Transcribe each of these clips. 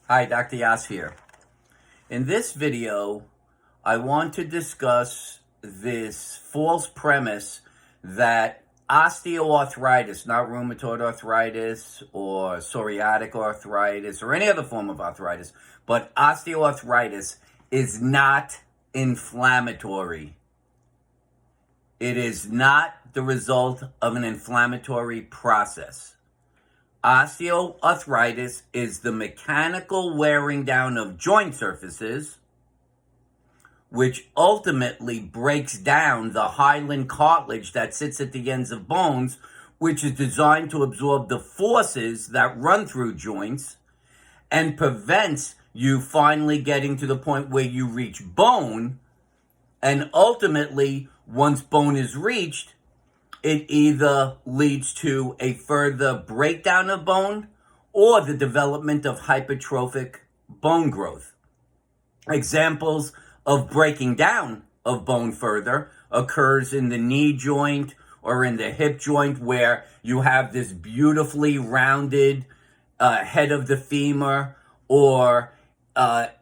Hi, Dr. Yass here. In this video, I want to discuss this false premise that osteoarthritis, not rheumatoid arthritis or psoriatic arthritis or any other form of arthritis, but osteoarthritis is not inflammatory. It is not the result of an inflammatory process. Osteoarthritis is the mechanical wearing down of joint surfaces, which ultimately breaks down the hyaline cartilage that sits at the ends of bones, which is designed to absorb the forces that run through joints and prevents you finally getting to the point where you reach bone. And ultimately, once bone is reached, it either leads to a further breakdown of bone or the development of hypertrophic bone growth. Examples of breaking down of bone further occurs in the knee joint or in the hip joint, where you have this beautifully rounded head of the femur, or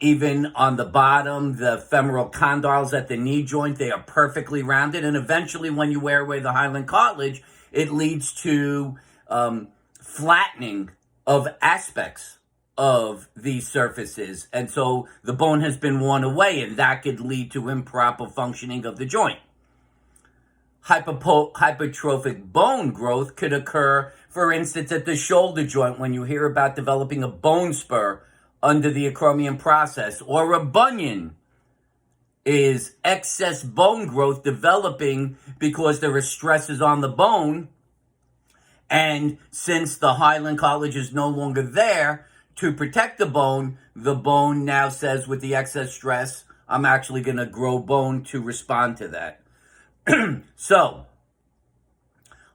even on the bottom, the femoral condyles at the knee joint, they are perfectly rounded. And eventually, when you wear away the hyaline cartilage, it leads to flattening of aspects of these surfaces. And so the bone has been worn away, and that could lead to improper functioning of the joint. Hypertrophic bone growth could occur, for instance, at the shoulder joint, when you hear about developing a bone spur under the acromion process, or a bunion is excess bone growth developing because there are stresses on the bone. And since the hyaline cartilage is no longer there to protect the bone now says, with the excess stress, I'm actually going to grow bone to respond to that. So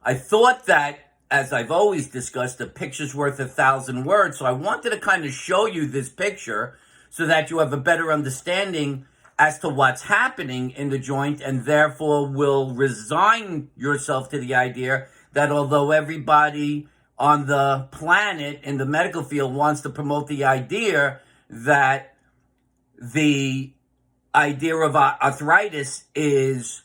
I thought that, as I've always discussed, a picture's worth 1,000 words. So I wanted to kind of show you this picture so that you have a better understanding as to what's happening in the joint, and therefore will resign yourself to the idea that although everybody on the planet in the medical field wants to promote the idea that the idea of arthritis is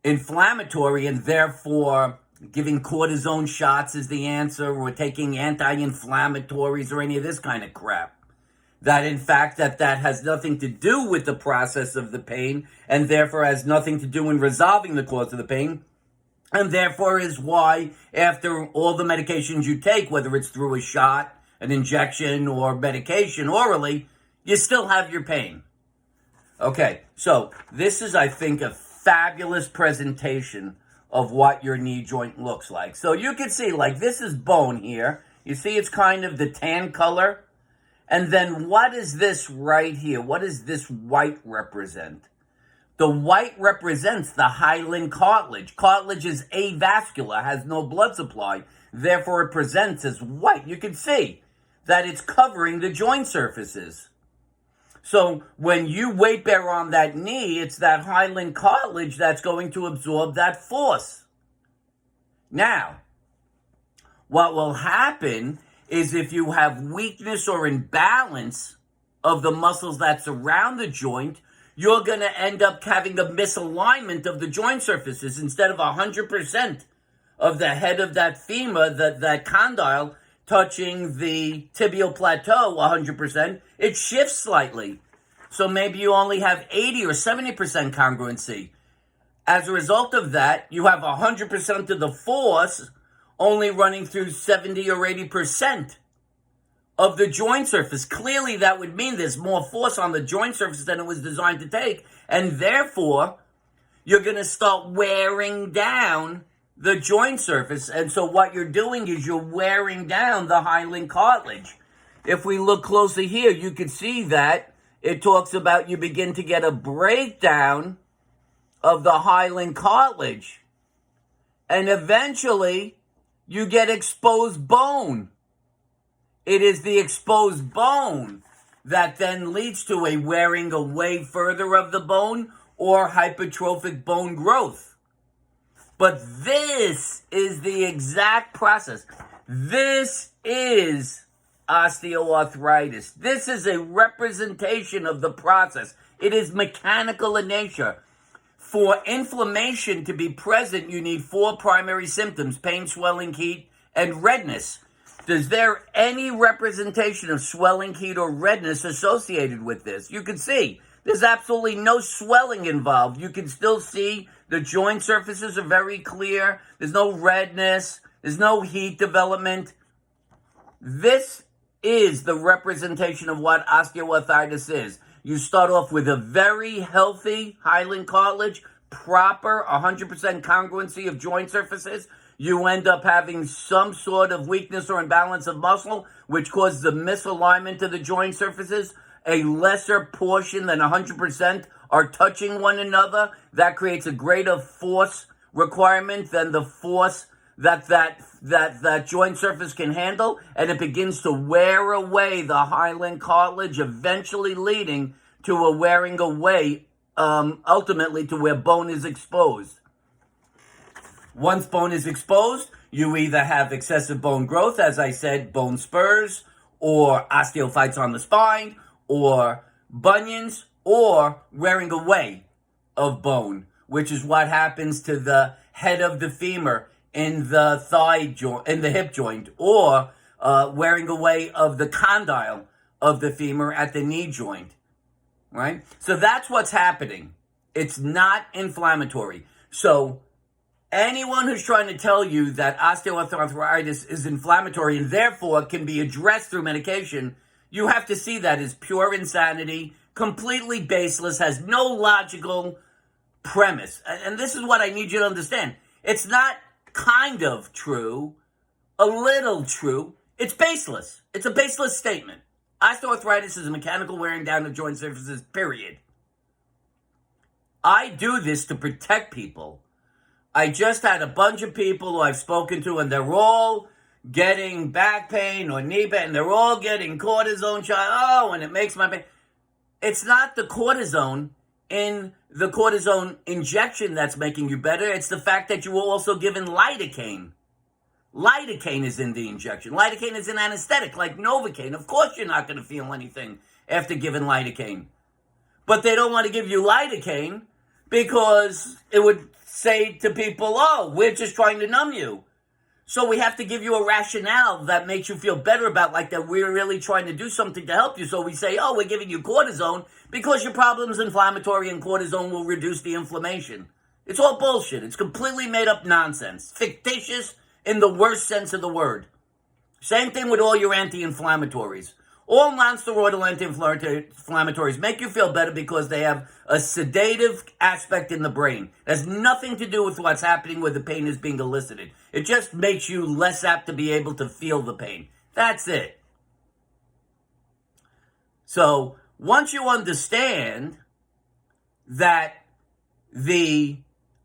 inflammatory, and therefore giving cortisone shots is the answer, or taking anti-inflammatories or any of this kind of crap. That in fact, that has nothing to do with the process of the pain, and therefore has nothing to do in resolving the cause of the pain, and therefore is why after all the medications you take, whether it's through a shot, an injection, or medication orally, you still have your pain. Okay, so this is, I think, a fabulous presentation of what your knee joint looks like. So you can see, like, this is bone here. You see it's kind of the tan color. And then what is this right here? What does this white represent? The white represents the hyaline cartilage. Cartilage is avascular, has no blood supply. Therefore, it presents as white. You can see that it's covering the joint surfaces. So when you weight bear on that knee, it's that hyaline cartilage that's going to absorb that force. Now, what will happen is if you have weakness or imbalance of the muscles that surround the joint, you're going to end up having a misalignment of the joint surfaces. Instead of 100% of the head of that femur, that condyle, touching the tibial plateau 100%, it shifts slightly. So maybe you only have 80 or 70% congruency. As a result of that, you have 100% of the force only running through 70 or 80% of the joint surface. Clearly, that would mean there's more force on the joint surface than it was designed to take. And therefore, you're going to start wearing down the joint surface. And so what you're doing is you're wearing down the hyaline cartilage. If we look closely here, you can see that it talks about you begin to get a breakdown of the hyaline cartilage. And eventually, you get exposed bone. It is the exposed bone that then leads to a wearing away further of the bone or hypertrophic bone growth. But this is the exact process. This is osteoarthritis. This is a representation of the process. It is mechanical in nature. For inflammation to be present, you need 4 primary symptoms: pain, swelling, heat, and redness. Is there any representation of swelling, heat, or redness associated with this? You can see there's absolutely no swelling involved. You can still see the joint surfaces are very clear. There's no redness. There's no heat development. This is the representation of what osteoarthritis is. You start off with a very healthy hyaline cartilage, proper 100% congruency of joint surfaces. You end up having some sort of weakness or imbalance of muscle, which causes a misalignment of the joint surfaces. A lesser portion than 100% are touching one another. That creates a greater force requirement than the force that joint surface can handle, and it begins to wear away the hyaline cartilage, eventually leading to a wearing away, ultimately to where bone is exposed. Once bone is exposed, you either have excessive bone growth, as I said, bone spurs, or osteophytes on the spine, or bunions, or wearing away of bone, which is what happens to the head of the femur in the thigh joint, in the hip joint, or wearing away of the condyle of the femur at the knee joint, right? So that's what's happening. It's not inflammatory. So anyone who's trying to tell you that osteoarthritis is inflammatory and therefore can be addressed through medication, you have to see that as pure insanity, completely baseless, has no logical premise. And this is what I need you to understand. It's not kind of true, a little true. It's baseless. It's a baseless statement. Osteoarthritis is a mechanical wearing down of joint surfaces, period. I do this to protect people. I just had a bunch of people who I've spoken to, and they're all getting back pain or knee pain, and they're all getting cortisone shot. Oh, and it makes my pain. It's not the cortisone in the cortisone injection that's making you better. It's the fact that you were also given lidocaine. Lidocaine is in the injection. Lidocaine is an anesthetic like Novocaine. Of course you're not going to feel anything after giving lidocaine. But they don't want to give you lidocaine because it would say to people, oh, we're just trying to numb you. So we have to give you a rationale that makes you feel better about, like, that we're really trying to do something to help you. So we say, oh, we're giving you cortisone because your problem's inflammatory and cortisone will reduce the inflammation. It's all bullshit. It's completely made up nonsense. Fictitious in the worst sense of the word. Same thing with all your anti-inflammatories. All non-steroidal anti-inflammatories make you feel better because they have a sedative aspect in the brain. It has nothing to do with what's happening where the pain is being elicited. It just makes you less apt to be able to feel the pain. That's it. So once you understand that the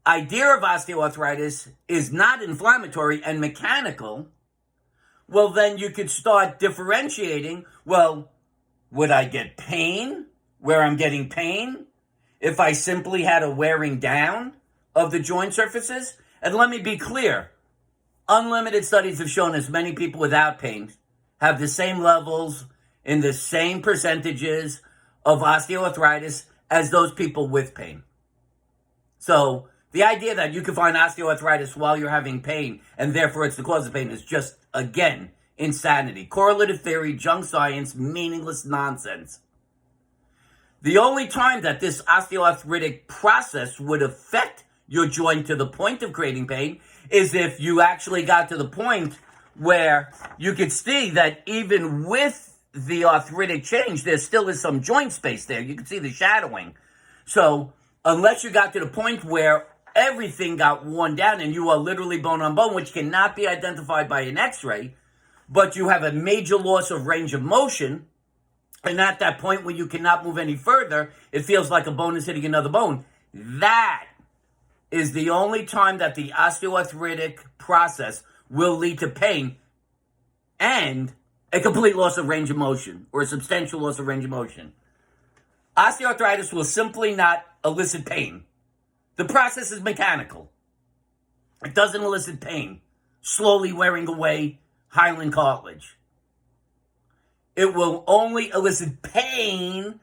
idea of osteoarthritis is not inflammatory and mechanical, well, then you could start differentiating. Well, would I get pain where I'm getting pain if I simply had a wearing down of the joint surfaces? And let me be clear. Unlimited studies have shown us many people without pain have the same levels in the same percentages of osteoarthritis as those people with pain. So the idea that you can find osteoarthritis while you're having pain and therefore it's the cause of pain is just, again, insanity. Correlative theory, junk science, meaningless nonsense. The only time that this osteoarthritic process would affect your joint to the point of creating pain is if you actually got to the point where you could see that even with the arthritic change, there still is some joint space there. You can see the shadowing. So unless you got to the point where everything got worn down and you are literally bone on bone, which cannot be identified by an x-ray, but you have a major loss of range of motion, and at that point where you cannot move any further, it feels like a bone is hitting another bone. That is the only time that the osteoarthritic process will lead to pain and a complete loss of range of motion or a substantial loss of range of motion. Osteoarthritis will simply not elicit pain. The process is mechanical. It doesn't elicit pain, slowly wearing away hyaline cartilage. It will only elicit pain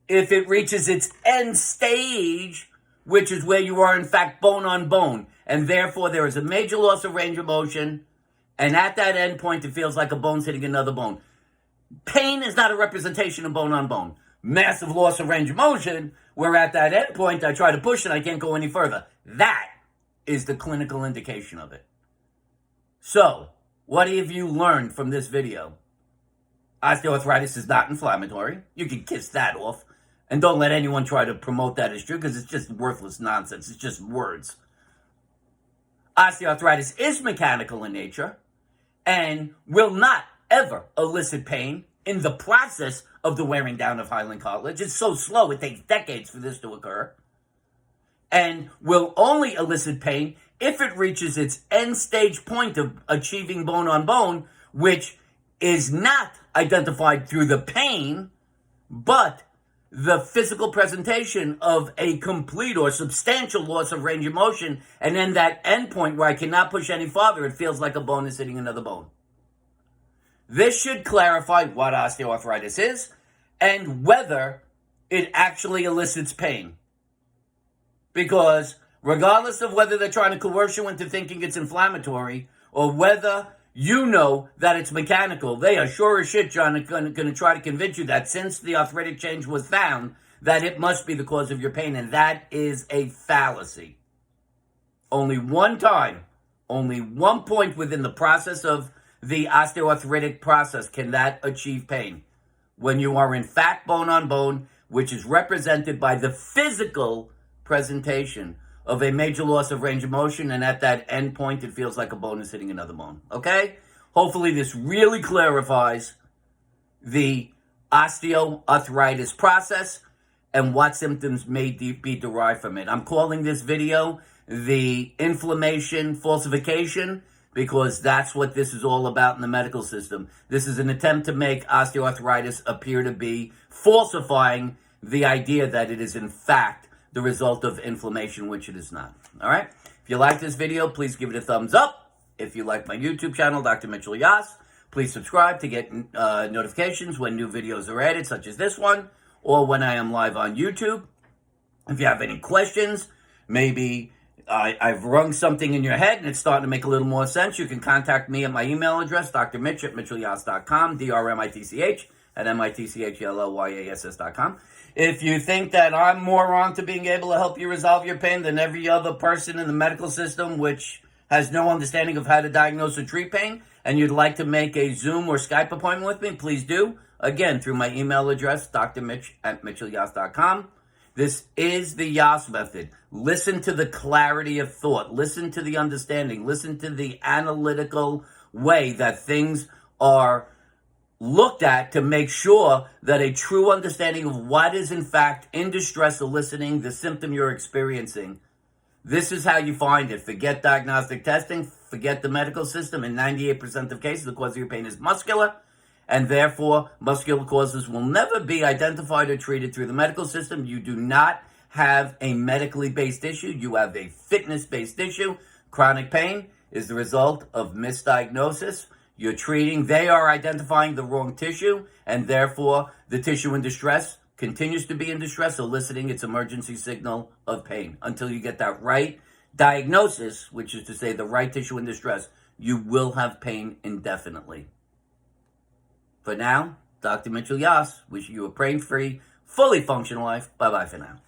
if it reaches its end stage, which is where you are in fact bone on bone. And therefore there is a major loss of range of motion. And at that end point, it feels like a bone's hitting another bone. Pain is not a representation of bone on bone. Massive loss of range of motion, where at that end point, I try to push and I can't go any further. That is the clinical indication of it. So, what have you learned from this video? Osteoarthritis is not inflammatory. You can kiss that off. And don't let anyone try to promote that as true, because it's just worthless nonsense. It's just words. Osteoarthritis is mechanical in nature and will not ever elicit pain in the process of the wearing down of hyaline cartilage. It's so slow, it takes decades for this to occur. And will only elicit pain if it reaches its end stage point of achieving bone on bone, which is not identified through the pain, but the physical presentation of a complete or substantial loss of range of motion, and then that end point where I cannot push any farther, it feels like a bone is hitting another bone. This should clarify what osteoarthritis is and whether it actually elicits pain. Because regardless of whether they're trying to coerce you into thinking it's inflammatory or whether you know that it's mechanical, they are sure as shit, John, going to try to convince you that since the arthritic change was found, that it must be the cause of your pain. And that is a fallacy. Only one time, only one point within the process of the osteoarthritic process can that achieve pain. When you are in fact bone on bone, which is represented by the physical presentation of a major loss of range of motion, and at that end point, it feels like a bone is hitting another bone. Okay? Hopefully this really clarifies the osteoarthritis process and what symptoms may be derived from it. I'm calling this video the inflammation falsification, because that's what this is all about in the medical system. This is an attempt to make osteoarthritis appear to be falsifying the idea that it is in fact the result of inflammation, which it is not. All right? If you like this video, please give it a thumbs up. If you like my YouTube channel, Dr. Mitchell Yass, please subscribe to get notifications when new videos are added, such as this one, or when I am live on YouTube. If you have any questions, maybe I've rung something in your head and it's starting to make a little more sense, you can contact me at my email address, drmitch@mitchellyass.com, DRMITCH at MITCHLLYASS.com. If you think that I'm more on to being able to help you resolve your pain than every other person in the medical system, which has no understanding of how to diagnose or treat pain, and you'd like to make a Zoom or Skype appointment with me, please do. Again, through my email address, drmitch@mitchellyass.com. This is the Yass method. Listen to the clarity of thought. Listen to the understanding. Listen to the analytical way that things are looked at to make sure that a true understanding of what is in fact in distress eliciting the symptom you're experiencing. This is how you find it. Forget diagnostic testing. Forget the medical system. In 98% of cases, the cause of your pain is muscular. And therefore, muscular causes will never be identified or treated through the medical system. You do not have a medically based issue. You have a fitness-based issue. Chronic pain is the result of misdiagnosis. You're treating, they are identifying the wrong tissue, and therefore the tissue in distress continues to be in distress, eliciting its emergency signal of pain. Until you get that right diagnosis, which is to say the right tissue in distress, you will have pain indefinitely. For now, Dr. Mitchell Yass, wishing you a pain-free, fully functional life. Bye-bye for now.